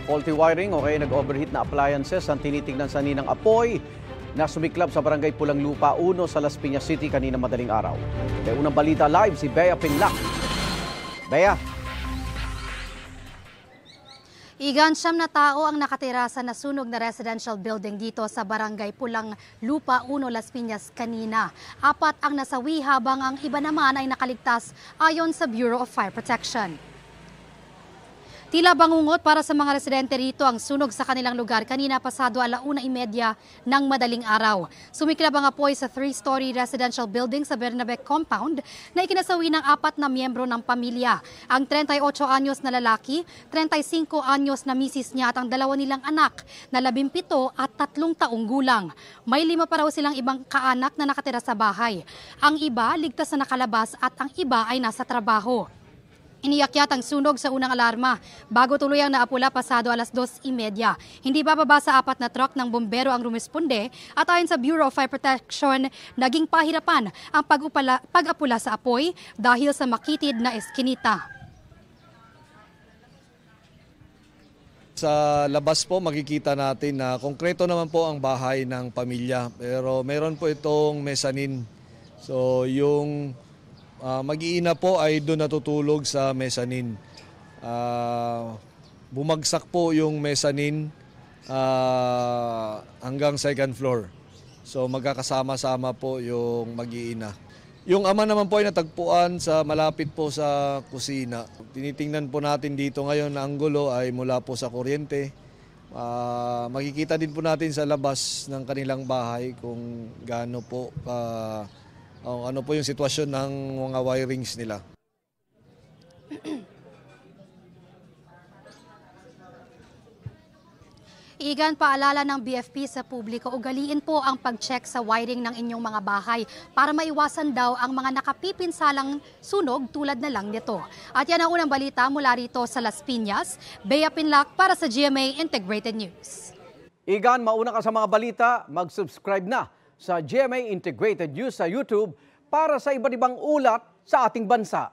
Faulty wiring o kaya nag-overheat na appliances ang tinitingnan sa ninang apoy na sumiklab sa barangay Pulang Lupa 1 sa Las Piñas City kanina madaling araw. Kaya unang balita live si Bea Pinlac. Bea. Igan, 9 na tao ang nakatira sa nasunog na residential building dito sa barangay Pulang Lupa 1, Las Piñas kanina. 4 ang nasawi habang ang iba naman ay nakaligtas ayon sa Bureau of Fire Protection. Tila bangungot para sa mga residente rito ang sunog sa kanilang lugar kanina pasado 1:30 ng madaling araw. Sumiklab ang apoy sa 3-story residential building sa Bernabe Compound na ikinasawi ng 4 na miyembro ng pamilya. Ang 38 anyos na lalaki, 35 anyos na misis niya at ang 2 nilang anak na 17 at 3 taong gulang. May 5 pa raw silang ibang kaanak na nakatira sa bahay. Ang iba ligtas na nakalabas at ang iba ay nasa trabaho. Iniyakyat ang sunog sa unang alarma bago tuluyang naapula pasado 2:30. Hindi bababa sa 4 na truck ng bombero ang rumisponde at ayon sa Bureau of Fire Protection, naging pahirapan ang pag-apula sa apoy dahil sa makitid na eskinita. Sa labas po makikita natin na konkreto naman po ang bahay ng pamilya pero meron po itong mezzanine. So yung mag-iina po ay doon natutulog sa mezzanine. Bumagsak po yung mezzanine hanggang 2nd floor. So magkakasama-sama po yung mag-iina. Yung ama naman po ay natagpuan sa malapit po sa kusina. Tinitingnan po natin dito ngayon na ang gulo ay mula po sa kuryente. Makikita din po natin sa labas ng kanilang bahay kung gaano po ano po yung sitwasyon ng mga wirings nila. Igan, paalala ng BFP sa publiko, ugaliin po ang pag-check sa wiring ng inyong mga bahay para maiwasan daw ang mga nakapipinsalang sunog tulad na lang nito. At yan ang unang balita mula rito sa Las Piñas. Bea Pinlac para sa GMA Integrated News. Igan, mauna ka sa mga balita, mag-subscribe na sa GMA Integrated News sa YouTube para sa iba't ibang ulat sa ating bansa.